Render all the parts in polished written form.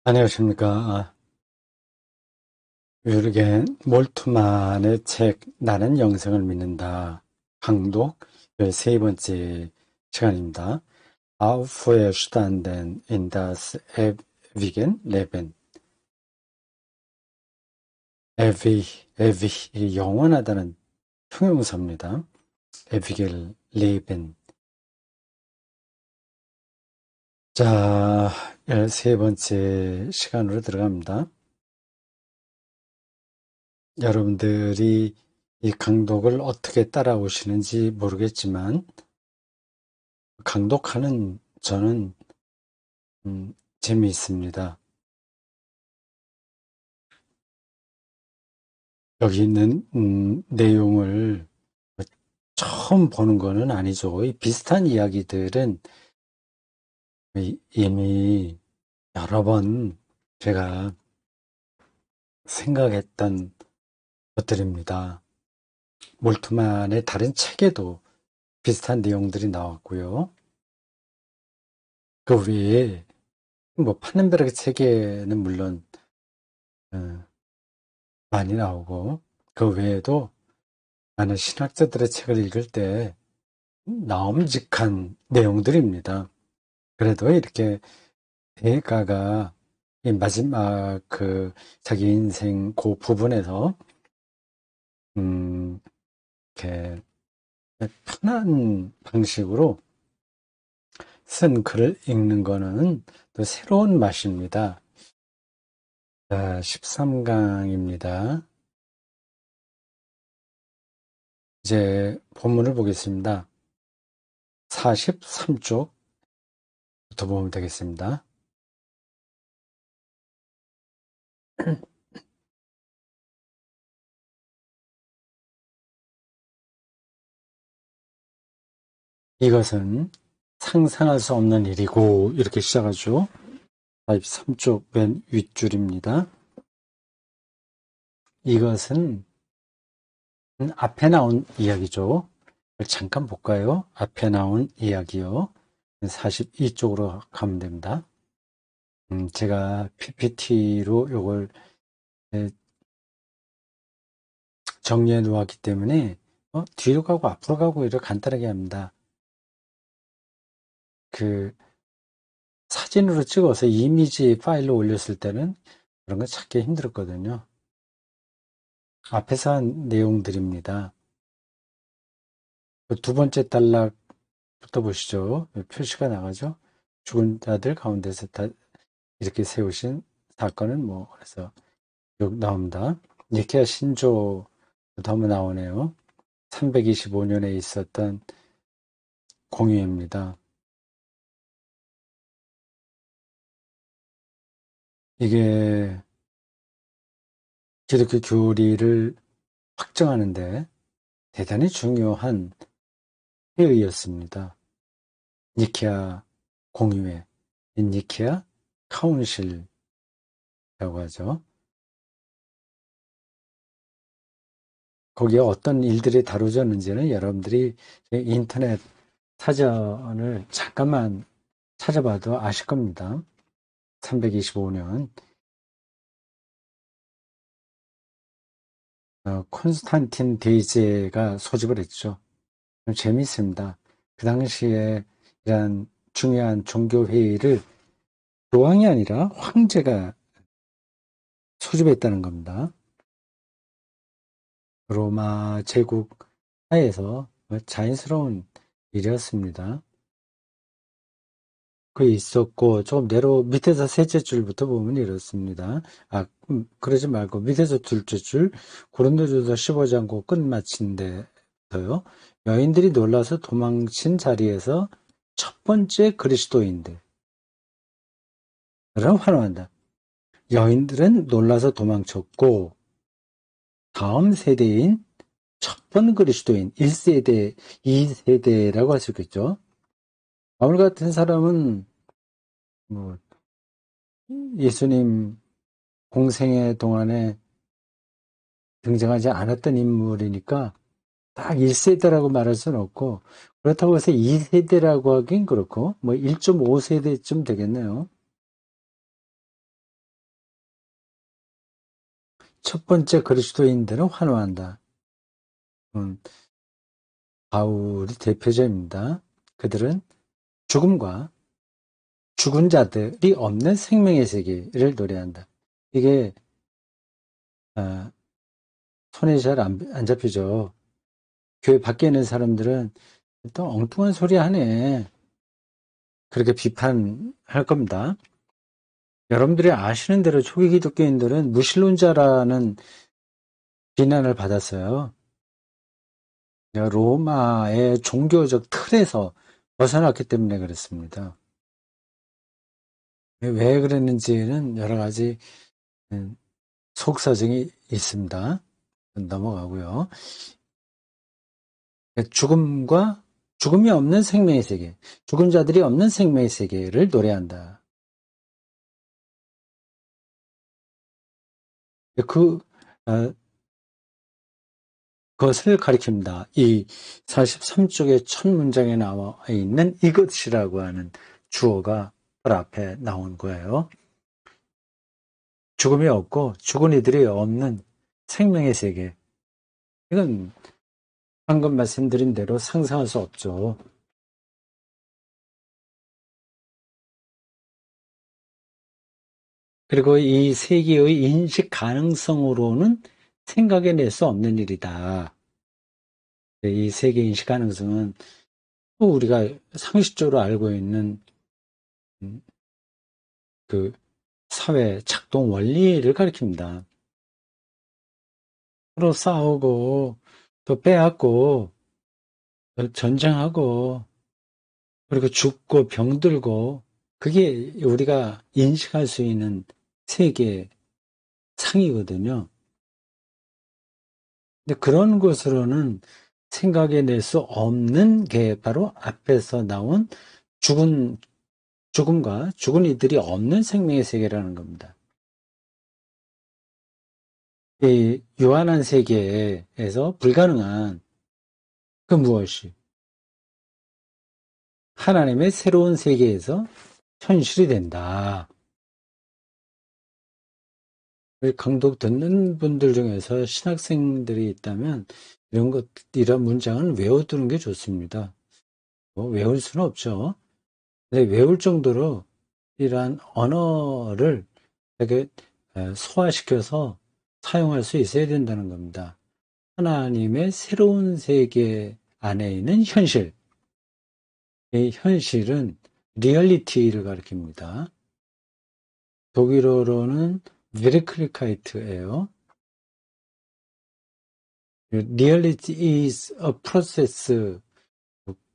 안녕하십니까. 유르겐 몰트만의 책 나는 영생을 믿는다. 강독 13번째 시간입니다. Aufstanden in das ewigen Leben. 이 영원하다는 형용사입니다. ewigen Leben. 자, 13번째 시간으로 들어갑니다. 여러분들이 이 강독을 어떻게 따라오시는지 모르겠지만 강독하는 저는 재미있습니다. 여기 있는 내용을 처음 보는 거는 아니죠. 이 비슷한 이야기들은 이미 여러 번 제가 생각했던 것들입니다. 몰트만의 다른 책에도 비슷한 내용들이 나왔고요. 그 외에 뭐 파넨베르그 책에는 물론 많이 나오고 그 외에도 많은 신학자들의 책을 읽을 때 나옴직한 내용들입니다. 그래도 이렇게 대가가 이 마지막 자기 인생 그 부분에서 이렇게 편한 방식으로 쓴 글을 읽는 거는 또 새로운 맛입니다. 자, 13강입니다. 이제 본문을 보겠습니다. 43쪽부터 보면 되겠습니다. 이것은 상상할 수 없는 일이고 이렇게 시작하죠. 43쪽 맨 윗줄입니다. 이것은 앞에 나온 이야기죠. 잠깐 볼까요? 앞에 나온 이야기요. 42쪽으로 가면 됩니다. 제가 PPT로 이걸 정리해 놓았기 때문에 뒤로 가고 앞으로 가고 이렇게 간단하게 합니다. 사진으로 찍어서 이미지 파일로 올렸을 때는 그런 거 찾기 힘들었거든요. 앞에서 한 내용들입니다. 두 번째 단락부터 보시죠. 표시가 나가죠. 죽은 자들 가운데서 다 이렇게 세우신 사건은 그래서 여기 나옵니다. 니케아 신조부터 한번 나오네요. 325년에 있었던 공의회입니다. 이게 기독교 교리를 확정하는데 대단히 중요한 회의였습니다. 니케아 공의회, 니케아 카운실이라고 하죠. 거기에 어떤 일들이 다루졌는지는 여러분들이 인터넷 사전을 잠깐만 찾아봐도 아실 겁니다. 325년 콘스탄틴 데이제가 소집을 했죠. 재미있습니다. 그 당시에 이런 중요한 종교회의를 교황이 아니라 황제가 소집했다는 겁니다. 로마 제국 하에서 자연스러운 일이었습니다. 그 있었고 조금 내려 밑에서 셋째 줄부터 보면 이렇습니다. 그러지 말고 밑에서 둘째 줄 고린도전서 15장 고 끝마친 데서요. 여인들이 놀라서 도망친 자리에서 첫 번째 그리스도인들을 환호한다. 여인들은 놀라서 도망쳤고 다음 세대인 첫 번 그리스도인 1세대, 2세대라고 할 수 있겠죠. 바울 같은 사람은 예수님 공생애 동안에 등장하지 않았던 인물이니까 딱 1세대라고 말할 수는 없고 그렇다고 해서 2세대라고 하긴 그렇고 1.5세대쯤 되겠네요. 첫 번째 그리스도인들은 환호한다. 바울이 대표자입니다. 그들은 죽음과 죽은 자들이 없는 생명의 세계를 노래한다. 이게 손에 잘 안 잡히죠. 교회 밖에 있는 사람들은 또 엉뚱한 소리 하네. 그렇게 비판할 겁니다. 여러분들이 아시는 대로 초기 기독교인들은 무신론자라는 비난을 받았어요. 로마의 종교적 틀에서 벗어났기 때문에 그렇습니다. 왜 그랬는지는 여러 가지 속사정이 있습니다. 넘어가고요. 죽음이 없는 생명의 세계, 죽은 자들이 없는 생명의 세계를 노래한다. 그것을 가리킵니다. 이 43쪽의 첫 문장에 나와 있는 이것이라고 하는 주어가 바로 앞에 나온 거예요. 죽음이 없고 죽은 이들이 없는 생명의 세계. 이건 방금 말씀드린 대로 상상할 수 없죠. 그리고 이 세계의 인식 가능성으로는 생각해낼 수 없는 일이다. 이 세계 인식 가능성은 우리가 상식적으로 알고 있는 그 사회 작동 원리를 가리킵니다. 서로 싸우고 또 빼앗고 또 전쟁하고 그리고 죽고 병들고 그게 우리가 인식할 수 있는 세계 상이거든요. 근데 그런 것으로는 생각해낼 수 없는 게 바로 앞에서 나온 죽음과 죽은 이들이 없는 생명의 세계라는 겁니다. 이 유한한 세계에서 불가능한 그 무엇이 하나님의 새로운 세계에서 현실이 된다. 강독 듣는 분들 중에서 신학생들이 있다면 이런 문장은 외워두는 게 좋습니다. 외울 수는 없죠. 근데 외울 정도로 이러한 언어를 되게 소화시켜서 사용할 수 있어야 된다는 겁니다. 하나님의 새로운 세계 안에 있는 현실. 이 현실은 리얼리티를 가리킵니다. 독일어로는 Wirklichkeit예요. Reality is a process.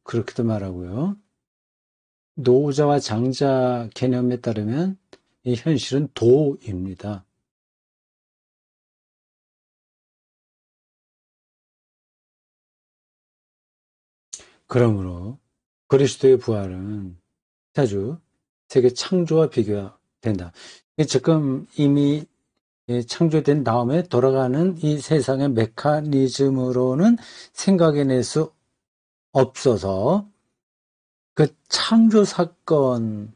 그렇게도 말하고요. 노자와 장자 개념에 따르면 이 현실은 도입니다. 그러므로 그리스도의 부활은 자주 세계 창조와 비교된다. 지금 이미 창조된 다음에 돌아가는 이 세상의 메커니즘으로는 생각해낼 수 없어서 그 창조 사건까지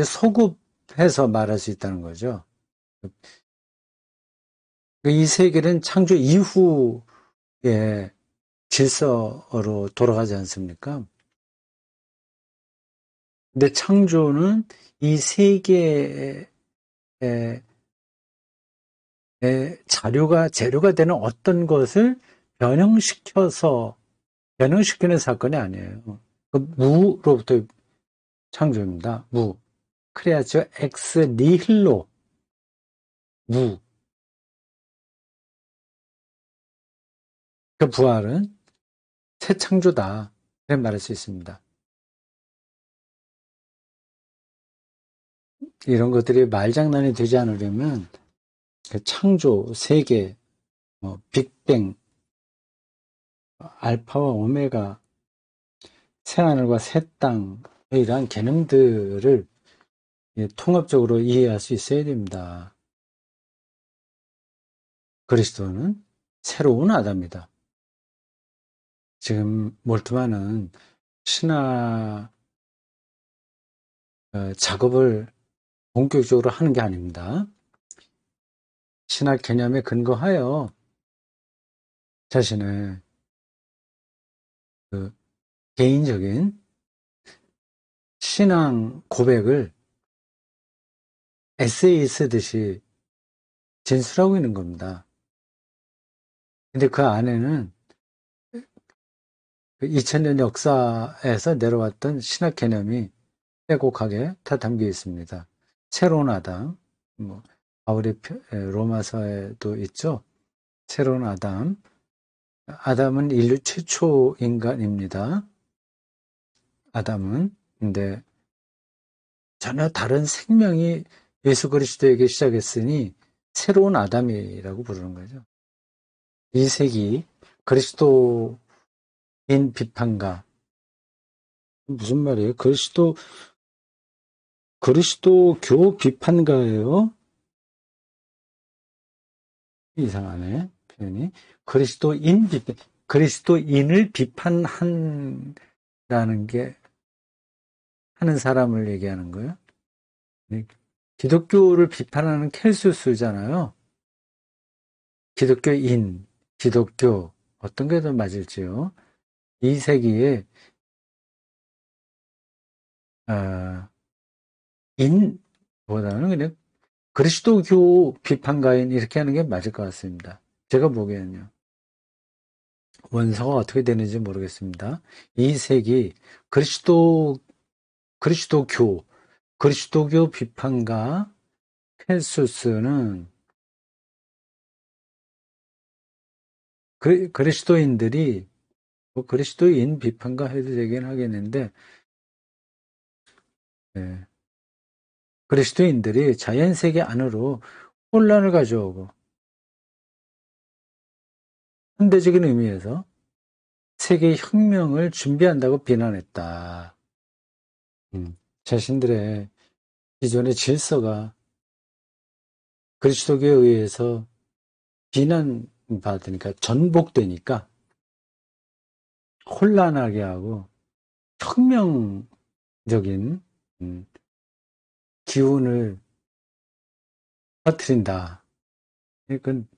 소급해서 말할 수 있다는 거죠. 이 세계는 창조 이후의 질서로 돌아가지 않습니까? 근데 창조는 이 세계의 재료가 되는 어떤 것을 변형시키는 사건이 아니에요. 그 무로부터 창조입니다. 무. 크레아치오 엑스 니힐로. 무. 그 부활은 새 창조다. 이렇게 말할 수 있습니다. 이런 것들이 말장난이 되지 않으려면 그 창조, 세계, 빅뱅, 알파와 오메가, 새하늘과 새 땅, 이러한 개념들을 통합적으로 이해할 수 있어야 됩니다. 그리스도는 새로운 아담이다. 지금 몰트만은 신화 작업을 본격적으로 하는 게 아닙니다. 신학 개념에 근거하여 자신의 그 개인적인 신앙 고백을 에세이 쓰듯이 진술하고 있는 겁니다. 근데 그 안에는 2000년 역사에서 내려왔던 신학 개념이 빼곡하게 다 담겨 있습니다. 새로운 아담, 뭐 바울의 로마서에도 있죠. 새로운 아담. 아담은 인류 최초 인간입니다. 아담은. 근데 전혀 다른 생명이 예수 그리스도에게 시작했으니 새로운 아담이라고 부르는 거죠. 이 세기 그리스도인 비판가. 무슨 말이에요? 그리스도교 비판가예요? 이상하네, 표현이. 그리스도인을 비판한다는 게, 하는 사람을 얘기하는 거예요? 기독교를 비판하는 켈수스잖아요. 기독교인, 기독교, 어떤 게 더 맞을지요? 이 세기에, 인보다는 그냥 그리스도교 비판가인 이렇게 하는 게 맞을 것 같습니다. 제가 보기에는요. 원서가 어떻게 되는지 모르겠습니다. 이 세기 그리스도교, 그리스도교 비판가 헬수스는 그리스도인들이 뭐 그리스도인 비판가 해도 되긴 하겠는데 네. 그리스도인들이 자연세계 안으로 혼란을 가져오고 현대적인 의미에서 세계 혁명을 준비한다고 비난했다. 자신들의 기존의 질서가 그리스도교에 의해서 비난받으니까 전복되니까 혼란하게 하고 혁명적인 기운을 퍼뜨린다. 그건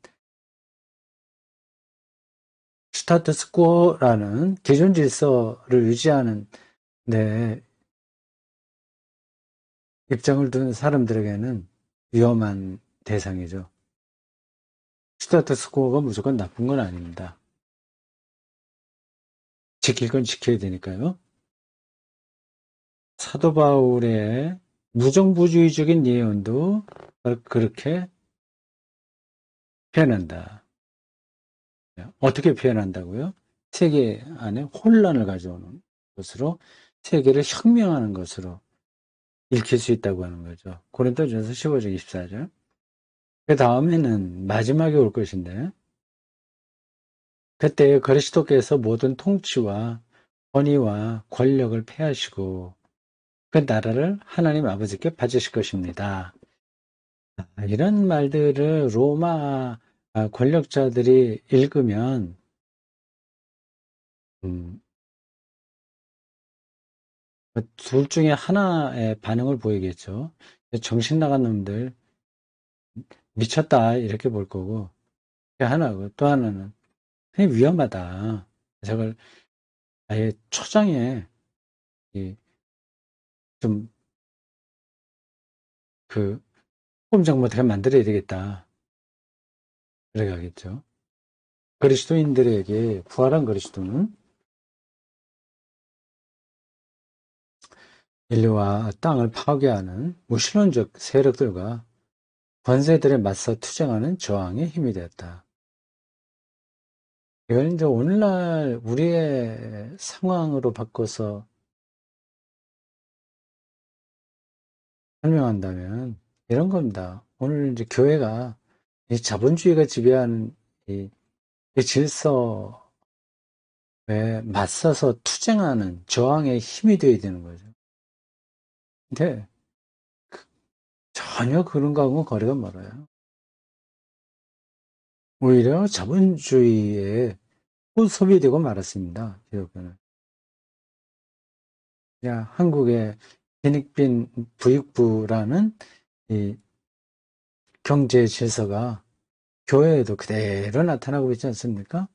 스타트스코어라는 기존 질서를 유지하는 데 입장을 둔 사람들에게는 위험한 대상이죠. 스타트스코어가 무조건 나쁜 건 아닙니다. 지킬 건 지켜야 되니까요. 사도 바울의 무정부주의적인 예언도 그렇게 표현한다. 어떻게 표현한다고요? 세계 안에 혼란을 가져오는 것으로 세계를 혁명하는 것으로 읽힐 수 있다고 하는 거죠. 고린도전서 15장 24절. 그 다음에는 마지막에 올 것인데 그때 그리스도께서 모든 통치와 권위와 권력을 폐하시고 그 나라를 하나님 아버지께 바치실 것입니다. 이런 말들을 로마 권력자들이 읽으면 음, 둘 중에 하나의 반응을 보이겠죠. 정신 나간 놈들 미쳤다 이렇게 볼 거고 하나고 또 하나는 그냥 위험하다. 저걸 아예 초장에 좀 그 꼼짝 못하게 만들어야 되겠다. 그래 가겠죠. 그리스도인들에게 부활한 그리스도는 인류와 땅을 파괴하는 무신론적 세력들과 권세들에 맞서 투쟁하는 저항의 힘이 되었다. 이걸 이제 오늘날 우리의 상황으로 바꿔서 설명한다면 이런 겁니다. 오늘 이제 교회가 이 자본주의가 지배하는 이 질서에 맞서서 투쟁하는 저항의 힘이 되어야 되는 거죠. 근데 전혀 그런 거하고는 거리가 멀어요. 오히려 자본주의에 포섭이 되고 말았습니다. 기독교는. 그냥 한국의 진익빈 부익부라는 이 경제 질서가 교회에도 그대로 나타나고 있지 않습니까?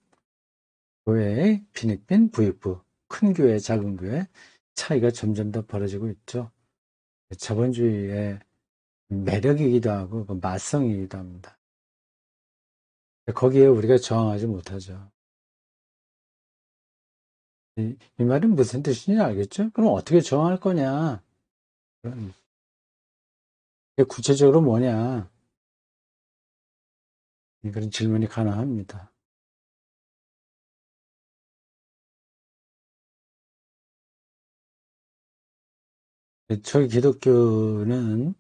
교회의 빈익빈 부익부, 큰 교회, 작은 교회 차이가 점점 더 벌어지고 있죠. 자본주의의 매력이기도 하고 그 맛성이기도 합니다. 거기에 우리가 저항하지 못하죠. 이 말은 무슨 뜻인지 알겠죠? 그럼 어떻게 저항할 거냐? 구체적으로 뭐냐? 그런 질문이 가능합니다. 저희 기독교는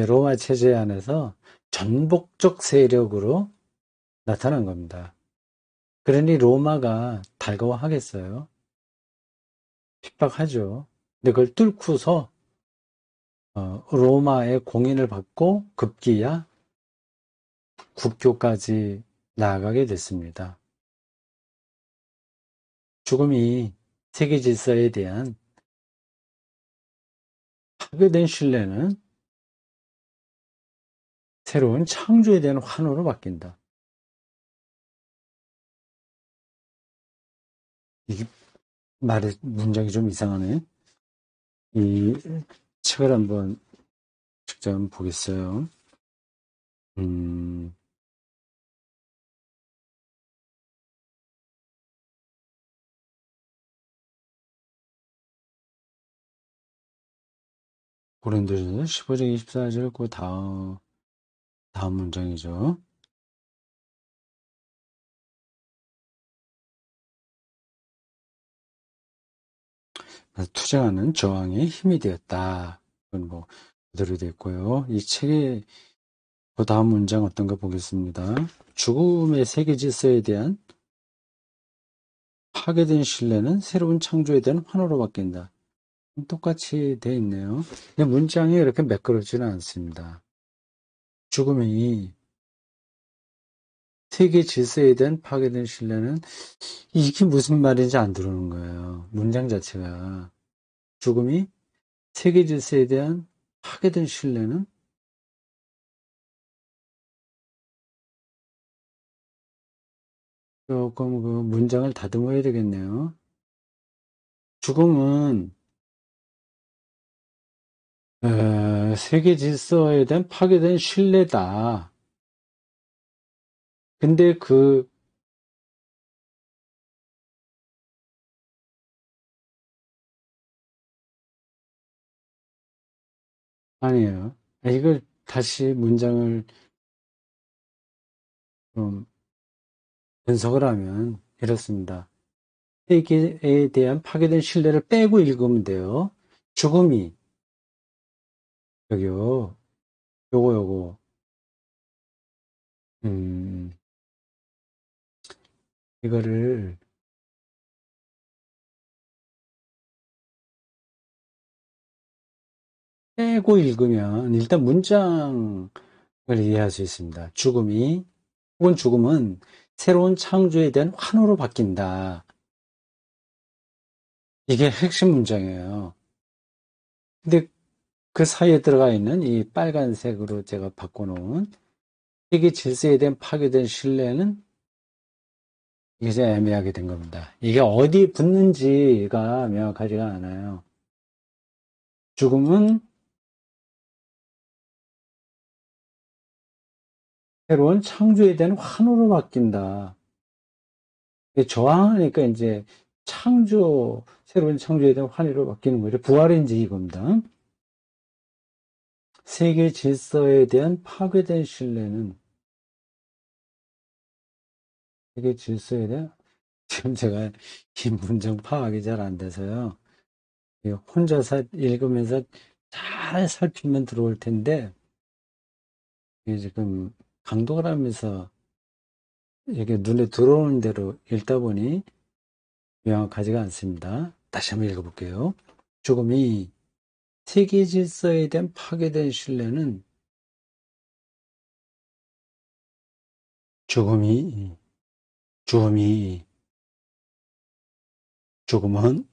로마 체제 안에서 전복적 세력으로 나타난 겁니다. 그러니 로마가 달가워하겠어요? 핍박하죠. 근데 그걸 뚫고서 로마의 공인을 받고 급기야 국교까지 나아가게 됐습니다. 죽음이 세계 질서에 대한 파괴된 신뢰는 새로운 창조에 대한 환호로 바뀐다. 이게 말의 문장이 좀 이상하네. 이 책을 한번 직접 보겠어요. 음, 고린도전서 15장 24절 그 다음 문장이죠. 투쟁하는 저항의 힘이 되었다. 그건 뭐 그대로 되어 있고요. 이 책의 그 다음 문장 어떤 거 보겠습니다. 죽음의 세계 질서에 대한 파괴된 신뢰는 새로운 창조에 대한 환호로 바뀐다. 똑같이 돼 있네요. 근데 문장이 이렇게 매끄럽지는 않습니다. 죽음이 세계 질서에 대한 파괴된 신뢰는 이게 무슨 말인지 안 들어오는 거예요. 문장 자체가. 죽음이 세계 질서에 대한 파괴된 신뢰는 조금 그 문장을 다듬어야 되겠네요. 죽음은 세계 질서에 대한 파괴된 신뢰다. 근데 아니에요. 이걸 다시 문장을 좀 분석을 하면 이렇습니다. 세계에 대한 파괴된 신뢰를 빼고 읽으면 돼요. 죽음이, 여기요, 요거, 음, 이거를 빼고 읽으면 일단 문장을 이해할 수 있습니다. 죽음이, 혹은 죽음은 새로운 창조에 대한 환호로 바뀐다. 이게 핵심 문장이에요. 근데 그 사이에 들어가 있는 이 빨간색으로 제가 바꿔놓은 세계 질서에 대한 파괴된 신뢰는 이게 좀 애매하게 된 겁니다. 이게 어디 붙는지가 명확하지가 않아요. 죽음은 새로운 창조에 대한 환호로 바뀐다. 저항하니까 이제 새로운 창조에 대한 환호로 바뀌는 거죠. 부활인지 이겁니다. 세계 질서에 대한 파괴된 신뢰는 세계 질서에 대한 지금 제가 이 문장 파악이 잘 안 돼서요. 혼자서 읽으면서 잘 살피면 들어올 텐데 이게 지금 강독을 하면서 이게 눈에 들어오는 대로 읽다 보니 명확하지가 않습니다. 다시 한번 읽어볼게요. 죽음이 세계 질서에 대한 파괴된 신뢰는 죽음이 죽음이 죽음은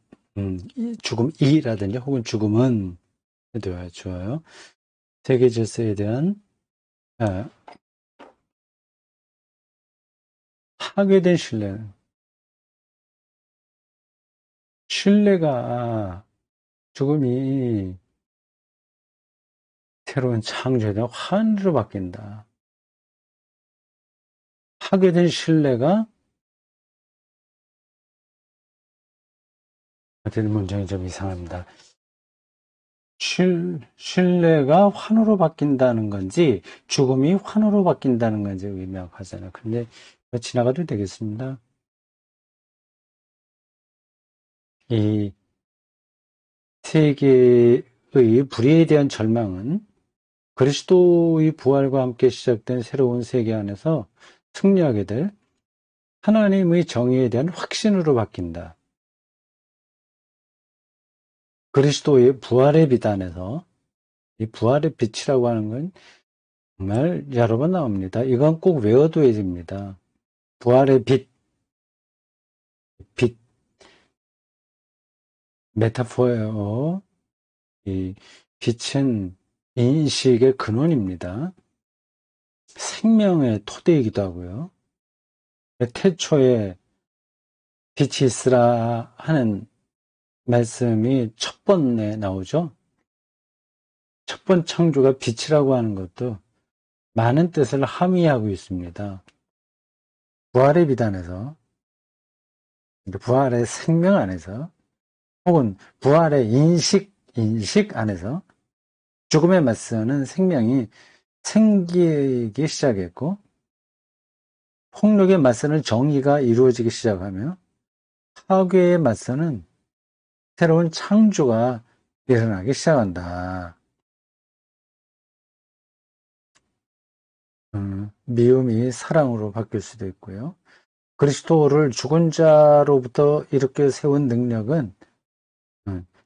죽음이라든지 혹은 죽음은 해도 좋아요. 세계 질서에 대한 아, 파괴된 신뢰가 죽음이 새로운 창조에 대한 환희로 바뀐다. 파괴된 신뢰가 어떤 문장이 좀 이상합니다. 신뢰가 환호로 바뀐다는 건지 죽음이 환호로 바뀐다는 건지 의미하잖아요. 근데 지나가도 되겠습니다. 이 세계의 불의에 대한 절망은 그리스도의 부활과 함께 시작된 새로운 세계 안에서 승리하게 될 하나님의 정의에 대한 확신으로 바뀐다. 그리스도의 부활의 비단에서 이 부활의 빛이라고 하는 건 정말 여러 번 나옵니다. 이건 꼭 외워둬야 됩니다. 부활의 빛, 메타포예요. 이 빛은 인식의 근원입니다. 생명의 토대이기도 하고요. 태초에 빛이 있으라 하는 말씀이 첫 번에 나오죠. 첫 번 창조가 빛이라고 하는 것도 많은 뜻을 함의하고 있습니다. 부활의 비단에서, 부활의 생명 안에서, 혹은 부활의 인식 안에서 죽음에 맞서는 생명이 생기기 시작했고, 폭력에 맞서는 정의가 이루어지기 시작하며, 파괴에 맞서는 새로운 창조가 일어나기 시작한다. 미움이 사랑으로 바뀔 수도 있고요. 그리스도를 죽은 자로부터 이렇게 세운 능력은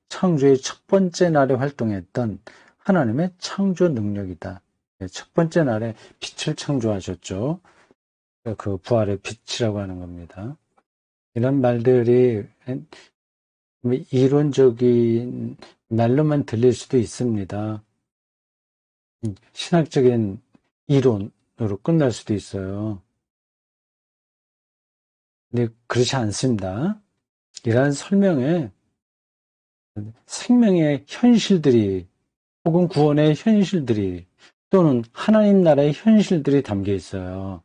창조의 첫 번째 날에 활동했던 하나님의 창조 능력이다. 첫 번째 날에 빛을 창조하셨죠. 그 부활의 빛이라고 하는 겁니다. 이런 말들이 이론적인 말로만 들릴 수도 있습니다. 신학적인 이론으로 끝날 수도 있어요. 근데 그렇지 않습니다. 이러한 설명에 생명의 현실들이 혹은 구원의 현실들이 또는 하나님 나라의 현실들이 담겨 있어요.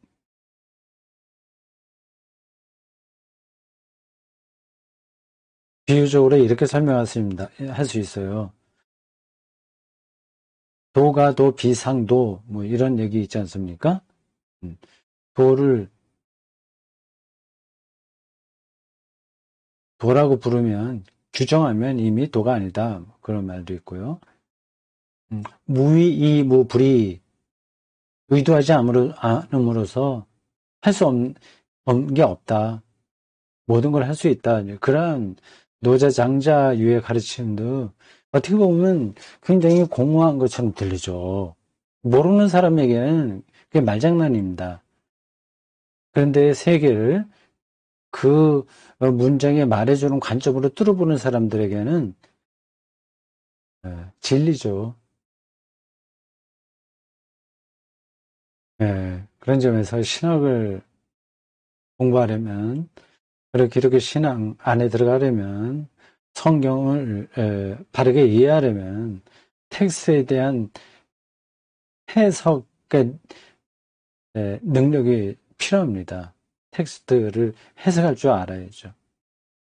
비유적으로 이렇게 할 수 있어요. 도가 비상도 뭐 이런 얘기 있지 않습니까? 도를 도라고 부르면 규정하면 이미 도가 아니다. 그런 말도 있고요. 무의, 의도하지 않음으로써 할 수 없는 게 없다. 모든 걸 할 수 있다. 그런 노자장자유의 가르침도 어떻게 보면 굉장히 공허한 것처럼 들리죠. 모르는 사람에게는 그게 말장난입니다. 그런데 세계를 그 문장에 말해주는 관점으로 뚫어보는 사람들에게는 진리죠. 그런 점에서 신학을 공부하려면 이렇게 신앙 안에 들어가려면 성경을 바르게 이해하려면 텍스트에 대한 해석의 능력이 필요합니다. 텍스트를 해석할 줄 알아야죠.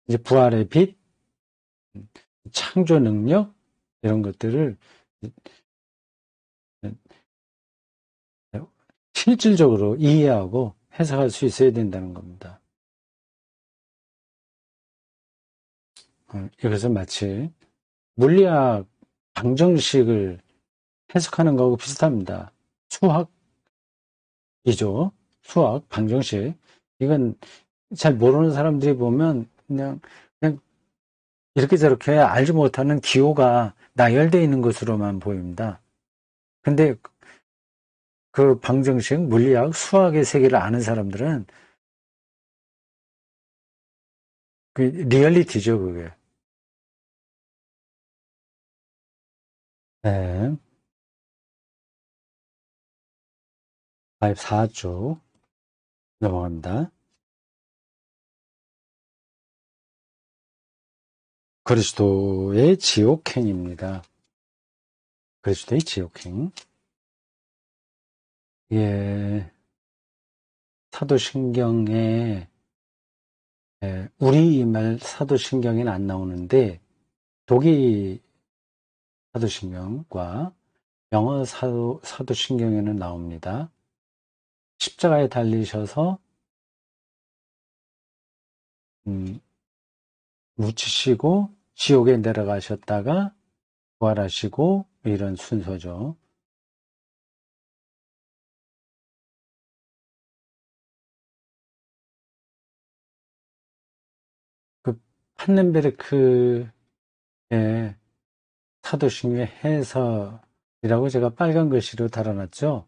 이제 부활의 빛, 창조 능력 이런 것들을 실질적으로 이해하고 해석할 수 있어야 된다는 겁니다. 이것은 마치 물리학 방정식을 해석하는 거하고 비슷합니다. 수학이죠. 수학 방정식. 이건 잘 모르는 사람들이 보면 그냥 이렇게 저렇게 알지 못하는 기호가 나열되어 있는 것으로만 보입니다. 근데 그 방정식, 물리학, 수학의 세계를 아는 사람들은 그 리얼리티죠, 그게. 네. 44쪽 넘어갑니다. 그리스도의 지옥행입니다. 그리스도의 지옥행. 예, 사도신경에, 우리말 사도신경에는 안 나오는데, 독일 사도신경과 영어 사도신경에는 나옵니다. 십자가에 달리셔서, 묻히시고, 지옥에 내려가셨다가, 부활하시고, 이런 순서죠. 그, 판넨베르크의 사도신경의 해설이라고 제가 빨간 글씨로 달아놨죠.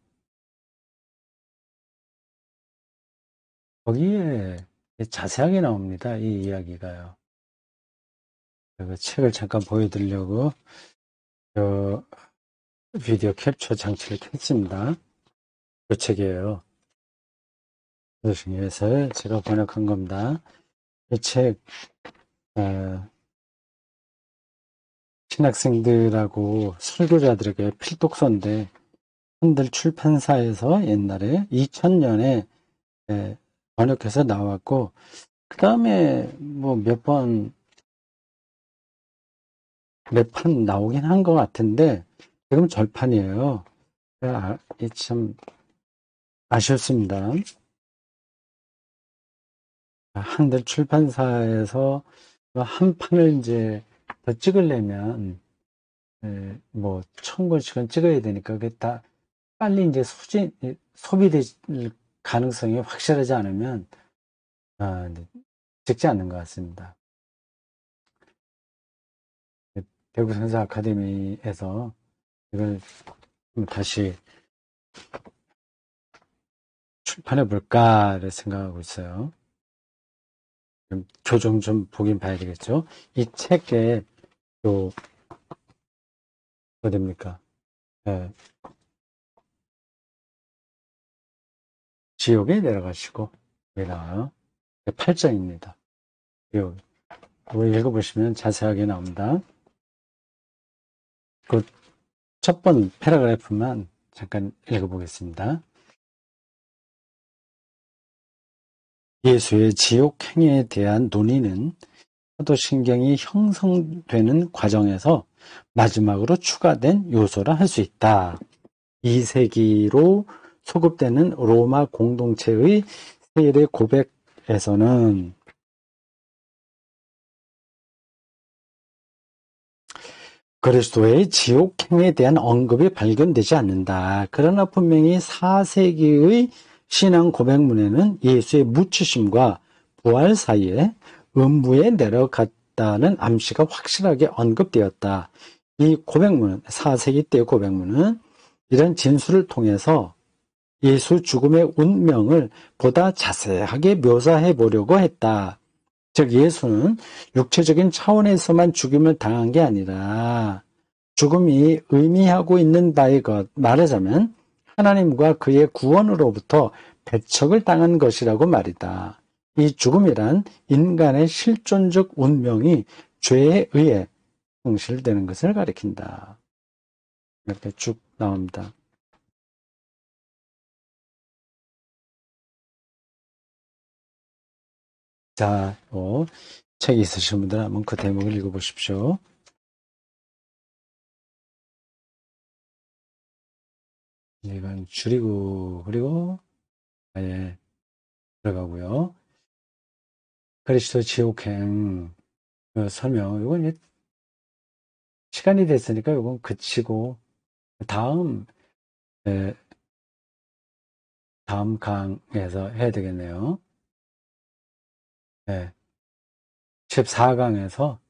거기에 자세하게 나옵니다. 이 이야기가요. 그 책을 잠깐 보여드리려고 저 비디오 캡처 장치를 켰습니다. 그 책이에요. 그 중에서 제가 번역한 겁니다. 이 책, 신학생들하고 설교자들에게 필독서인데, 한들 출판사에서 옛날에 2000년에 번역해서 나왔고, 그 다음에 뭐 몇 판 나오긴 한 것 같은데, 지금 절판이에요. 참 아쉽습니다. 한들 출판사에서 한 판을 이제 더 찍으려면, 뭐, 1000권씩은 찍어야 되니까, 그게 다 빨리 이제 소비될 가능성이 확실하지 않으면, 네, 찍지 않는 것 같습니다. 대구 선사 아카데미에서 이걸 다시 출판해 볼까를 생각하고 있어요. 교정 좀 보긴 봐야 되겠죠. 이 책에 또 어딥니까? 지옥에 내려가시고 여기 나와요. 8장입니다. 이거 읽어보시면 자세하게 나옵니다. 그 첫 번 패러그래프만 잠깐 읽어보겠습니다. 예수의 지옥 행위에 대한 논의는 사도신경이 형성되는 과정에서 마지막으로 추가된 요소라 할 수 있다. 2세기로 소급되는 로마 공동체의 세례 고백에서는 그리스도의 지옥행에 대한 언급이 발견되지 않는다. 그러나 분명히 4세기의 신앙 고백문에는 예수의 묻히심과 부활 사이에 음부에 내려갔다는 암시가 확실하게 언급되었다. 이 고백문은, 4세기 때의 고백문은 이런 진술을 통해서 예수 죽음의 운명을 보다 자세하게 묘사해 보려고 했다. 즉 예수는 육체적인 차원에서만 죽임을 당한 게 아니라 죽음이 의미하고 있는 바의 것, 말하자면 하나님과 그의 구원으로부터 배척을 당한 것이라고 말이다. 이 죽음이란 인간의 실존적 운명이 죄에 의해 성실되는 것을 가리킨다. 이렇게 쭉 나옵니다. 자, 책 있으신 분들 한번 그 대목을 읽어보십시오. 이건 줄이고, 그리고, 들어가고요. 그리스도 지옥행 설명, 이건 시간이 됐으니까 이건 그치고, 다음, 다음 강에서 해야 되겠네요. 14강에서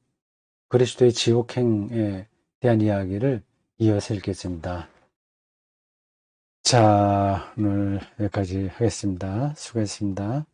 그리스도의 지옥행에 대한 이야기를 이어서 읽겠습니다. 자, 오늘 여기까지 하겠습니다. 수고했습니다.